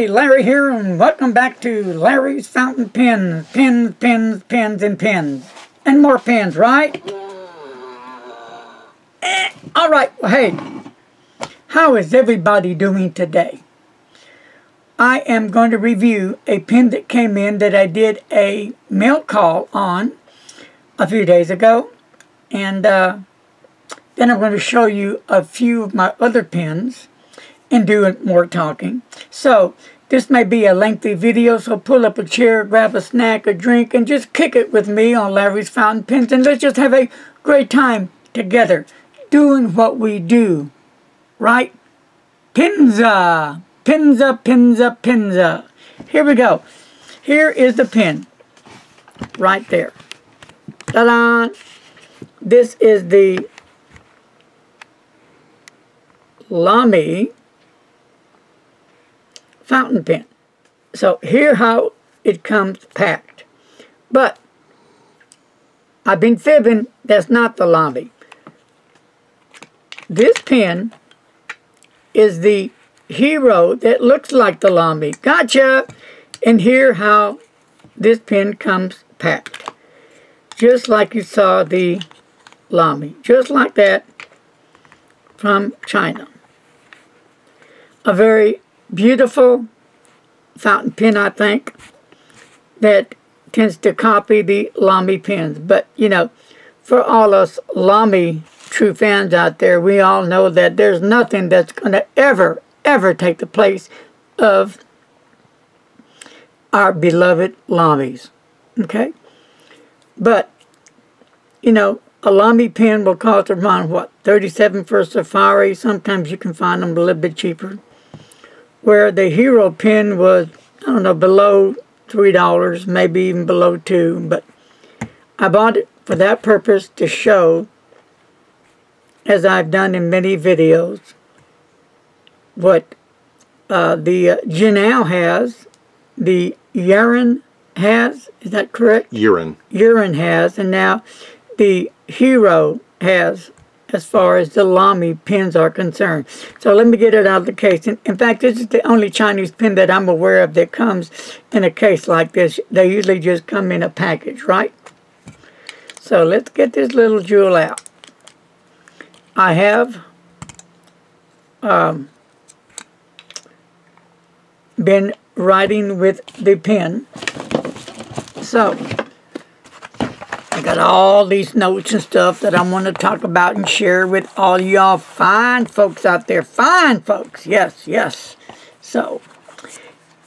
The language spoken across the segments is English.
Hey, Larry here, and welcome back to Larry's Fountain Pens. Pens, pens, pens, and pens. And more pens, right? Alright, well, hey, how is everybody doing today? I am going to review a pen that came in that I did a mail call on a few days ago. And then I'm going to show you a few of my other pens and do more talking. So this may be a lengthy video, so pull up a chair, grab a snack, a drink, and just kick it with me on Larry's Fountain Pens, and let's just have a great time together doing what we do, right? Penza, penza, penza, penza. Here we go. Here is the pen right there. Ta-da! This is the Lamy fountain pen. So here how it comes packed. But I've been fibbing, that's not the Lamy. This pen is the Hero that looks like the Lamy. Gotcha! And here how this pen comes packed. Just like you saw the Lamy. Just like that from China. A very beautiful fountain pen, I think, that tends to copy the Lamy pens. But, you know, for all us Lamy true fans out there, we all know that there's nothing that's going to ever take the place of our beloved Lamys. Okay? But, you know, a Lamy pen will cost around, what, $37 for a Safari. Sometimes you can find them a little bit cheaper. Where the Hero pen was, I don't know, below $3, maybe even below $2. But I bought it for that purpose, to show, as I've done in many videos, what the Janelle has, the Urine has, is that correct? Urine. Urine has, and now the Hero has, as far as the Lamy pens are concerned. So let me get it out of the case. In fact, this is the only Chinese pen that I'm aware of that comes in a case like this. They usually just come in a package, right? So let's get this little jewel out. I have been writing with the pen. So I got all these notes and stuff that I want to talk about and share with all y'all fine folks out there. Fine folks. Yes, yes. So,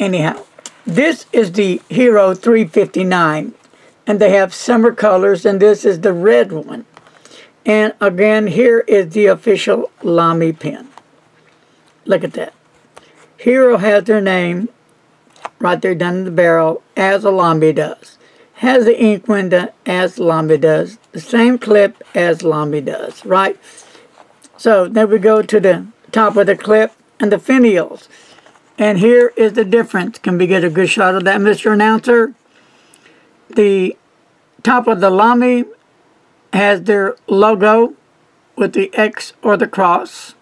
anyhow, this is the Hero 359. And they have summer colors, and this is the red one. And again, here is the official Lamy pen. Look at that. Hero has their name right there down in the barrel, as a Lamy does. Has the ink window as Lamy does. The same clip as Lamy does, right? So then we go to the top of the clip and the finials. And here is the difference. Can we get a good shot of that, Mr. Announcer? The top of the Lamy has their logo with the X or the cross.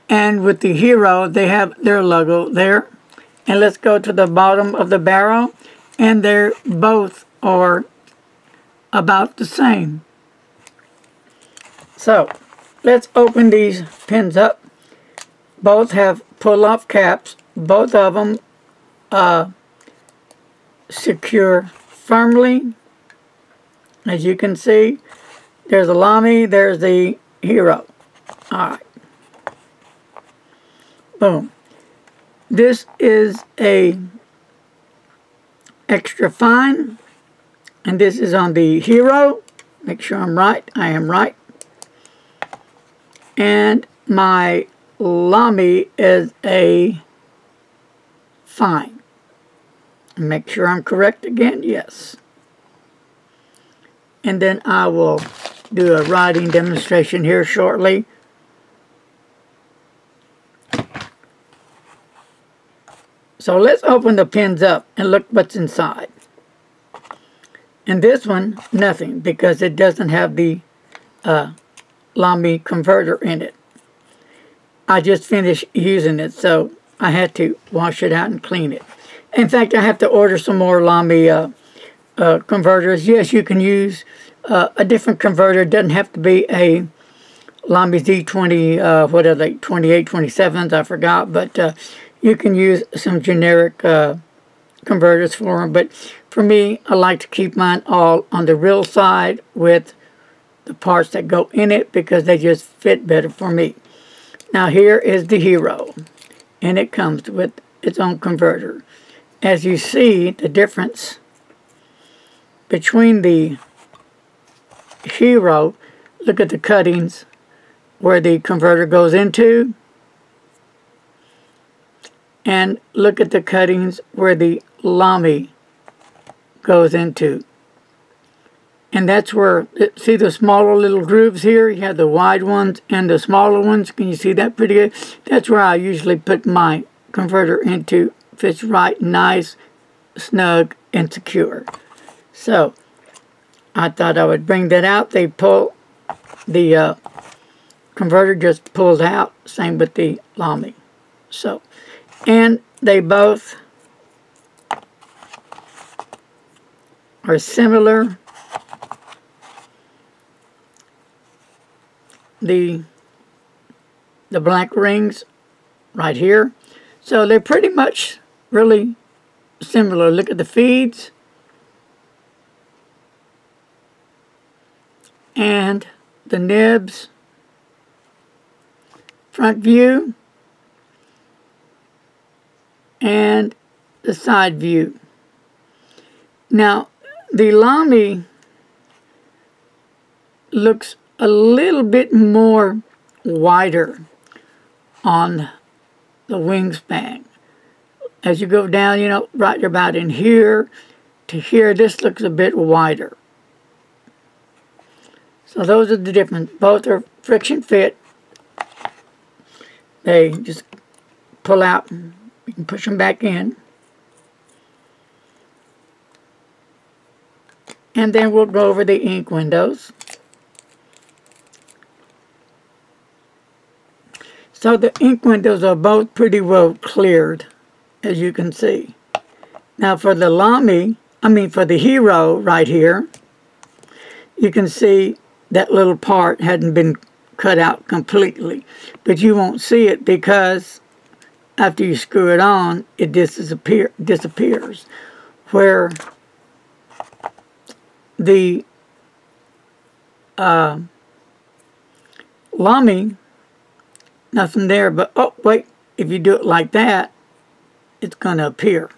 And with the Hero, they have their logo there. And let's go to the bottom of the barrel. And they're both are about the same. So let's open these pens up. Both have pull-off caps. Both of them secure firmly. As you can see, there's a Lamy, there's the Hero. Alright. Boom. This is a extra fine. And this is on the Hero. Make sure I'm right. I am right. And my Lamy is a fine. Make sure I'm correct again. Yes. And then I will do a writing demonstration here shortly. So let's open the pens up and look what's inside. And this one, nothing, because it doesn't have the Lamy converter in it. I just finished using it, so I had to wash it out and clean it. In fact, I have to order some more Lamy converters. Yes, you can use a different converter. It doesn't have to be a Lamy Z20, what are they, 28, 27s, I forgot. But you can use some generic converters for them. But for me, I like to keep mine all on the real side with the parts that go in it because they just fit better for me. Now here is the Hero, and it comes with its own converter. As you see, the difference between the Hero, look at the cuttings where the converter goes into, and look at the cuttings where the Lamy goes into. And that's where, see the smaller little grooves here? You have the wide ones and the smaller ones. Can you see that pretty good? That's where I usually put my converter into. Fits right, nice, snug, and secure. So, I thought I would bring that out. They pull, the converter just pulls out. Same with the Lamy. So, and they both are similar. The black rings right here. So they're pretty much really similar. Look at the feeds. And the nibs. Front view. And the side view. Now, the Lamy looks a little bit more wider on the wingspan. As you go down, you know, right about in here to here, this looks a bit wider. So those are the difference. Both are friction fit. They just pull out, you can push them back in. And then we'll go over the ink windows. So the ink windows are both pretty well cleared, as you can see. Now for the Lamy, for the Hero right here, you can see that little part hadn't been cut out completely. But you won't see it because after you screw it on, it disappears. Where the Lamy, nothing there, but oh wait, if you do it like that, it's going to appear.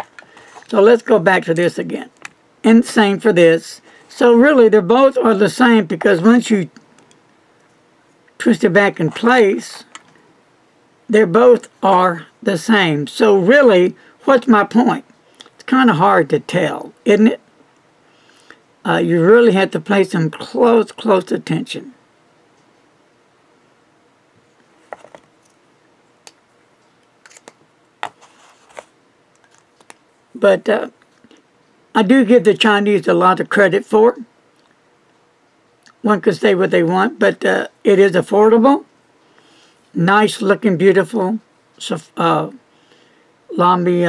So let's go back to this again. And same for this. So really, they both are the same because once you twist it back in place, they both are the same. So really, what's my point? It's kind of hard to tell, isn't it? You really have to pay some close attention. But I do give the Chinese a lot of credit for it. One could say what they want, but it is affordable. Nice looking, beautiful Lamy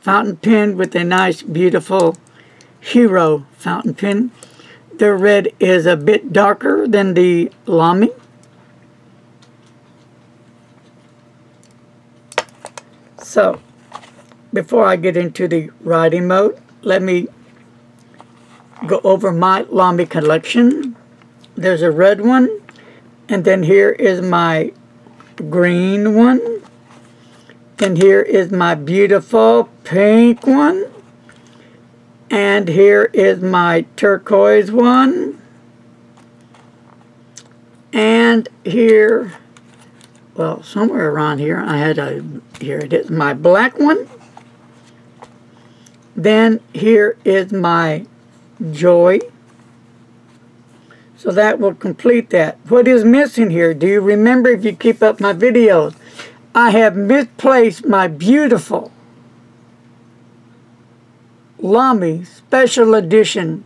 fountain pen with a nice, beautiful Hero fountain pen. The red is a bit darker than the Lamy. So, before I get into the writing mode, let me go over my Lamy collection. There's a red one, and then here is my green one, and here is my beautiful pink one, and here is my turquoise one, and here, well, somewhere around here, I had here it is, my black one. Then here is my Joy. So that will complete that. What is missing here? Do you remember if you keep up my videos? I have misplaced my beautiful Lamy Special Edition,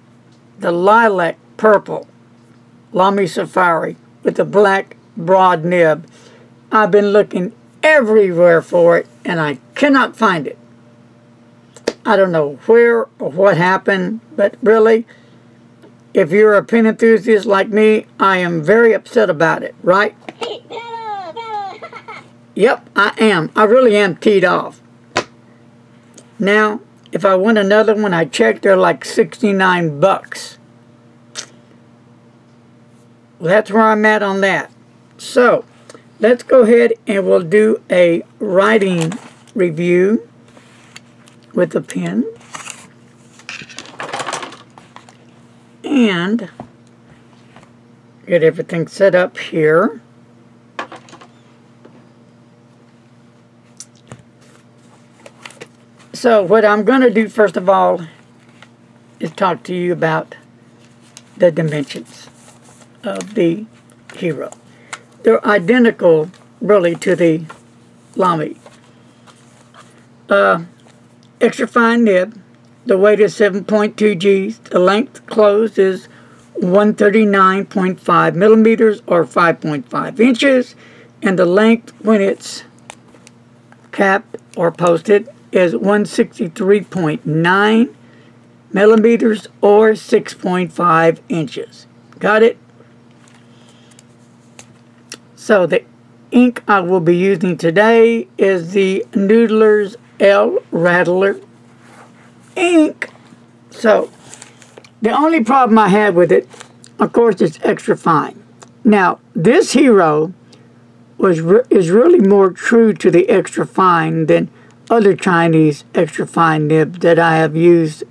the lilac purple Lamy Safari with the black broad nib. I've been looking everywhere for it, and I cannot find it. I don't know where or what happened, but really, if you're a pen enthusiast like me, I am very upset about it, right? Yep, I am. I really am teed off. Now, if I want another one, I checked, they're like 69 bucks. Well, that's where I'm at on that. So, let's go ahead and we'll do a writing review with the pen. And get everything set up here. So what I'm going to do first of all is talk to you about the dimensions of the Hero. They're identical really to the Lamy. Extra fine nib. The weight is 7.2 G's. The length closed is 139.5 millimeters or 5.5 inches. And the length when it's capped or posted is 163.9 millimeters or 6.5 inches. Got it? So the ink I will be using today is the Noodler's L Rattler ink. So the only problem I have with it, of course, it's extra fine. Now this Hero is really more true to the extra fine than other Chinese extra fine nibs that I have used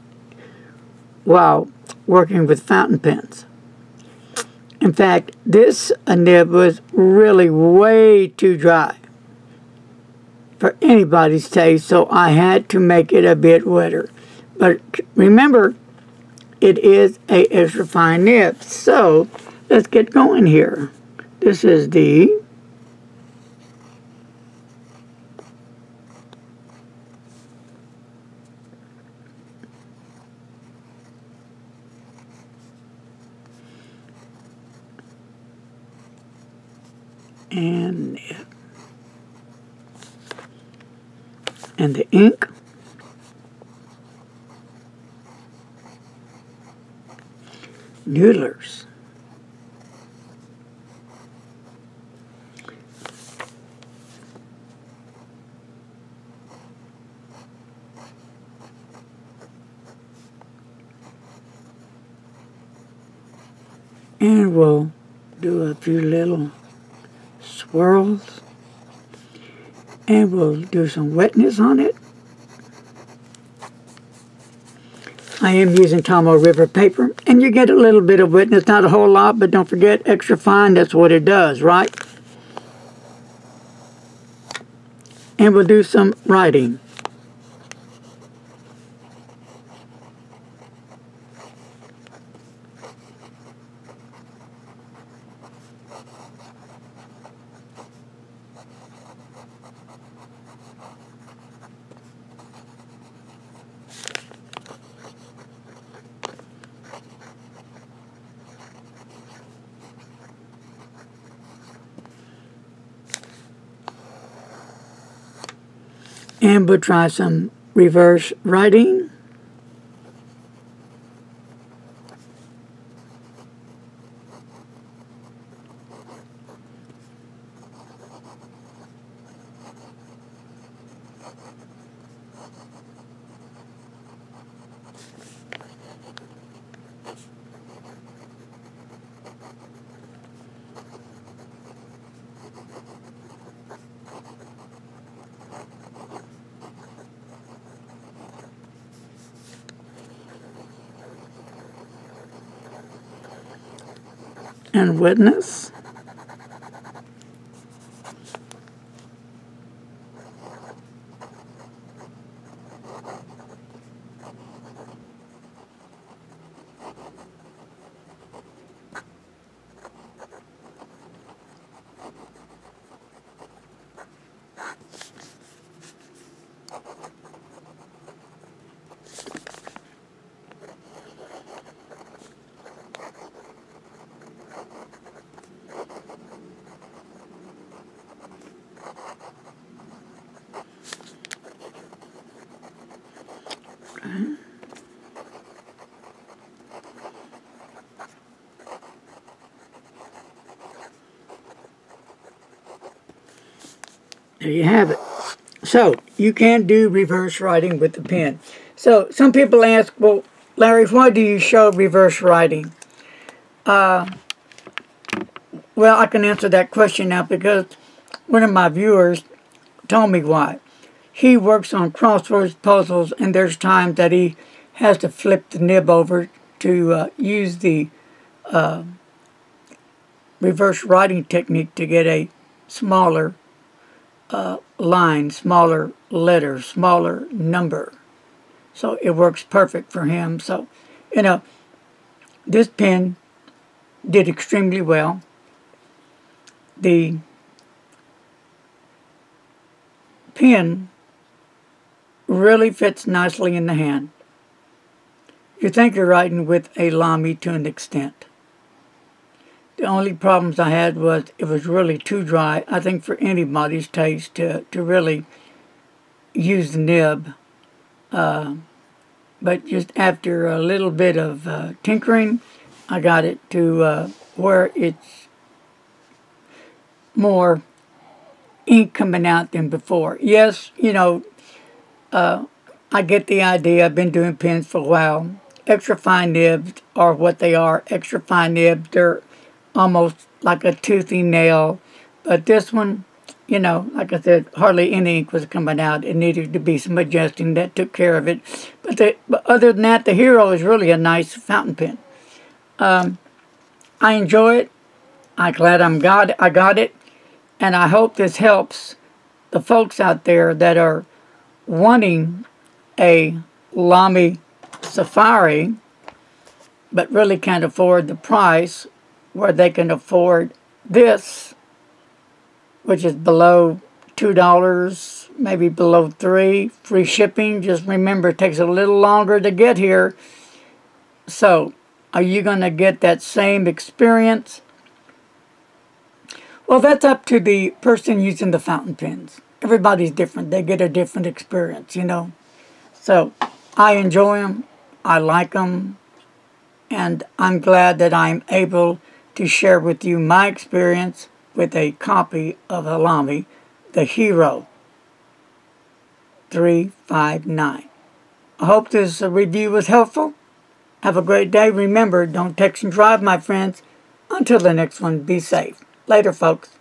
while working with fountain pens. In fact, this nib was really way too dry for anybody's taste, so I had to make it a bit wetter. But remember, it is a extra fine nib. So let's get going here. This is the and the ink. Noodlers. And we'll do a few little swirls. And we'll do some wetness on it. I am using Tomo River paper, and you get a little bit of wetness, not a whole lot, but don't forget, extra fine, that's what it does, right? And we'll do some writing. And we'll try some reverse writing. And wetness. There you have it. So, you can do reverse writing with the pen. So, some people ask, well, Larry, why do you show reverse writing? Well, I can answer that question now because one of my viewers told me why. He works on crosswords puzzles, and there's times that he has to flip the nib over to use the reverse writing technique to get a smaller line, smaller letter, smaller number. So it works perfect for him. So, you know, this pen did extremely well. The pen really fits nicely in the hand. You think you're writing with a Lamy to an extent. The only problems I had was it was really too dry, I think, for anybody's taste to really use the nib. But just after a little bit of tinkering, I got it to where it's more ink coming out than before. Yes, you know, I get the idea. I've been doing pens for a while. Extra fine nibs are what they are. Extra fine nibs, they're almost like a toothy nail. But this one, you know, like I said, hardly any ink was coming out. It needed to be some adjusting. That took care of it. But other than that, the Hero is really a nice fountain pen. I enjoy it. I'm glad I got it. And I hope this helps the folks out there that are wanting a Lamy Safari, but really can't afford the price, where they can afford this, which is below $2, maybe below $3, free shipping. Just remember, it takes a little longer to get here. So, are you going to get that same experience? Well, that's up to the person using the fountain pens. Everybody's different. They get a different experience, you know. So, I enjoy them. I like them. And I'm glad that I'm able to share with you my experience with a copy of a Lamy, the Hero 359. I hope this review was helpful. Have a great day. Remember, don't text and drive, my friends. Until the next one, be safe. Later, folks.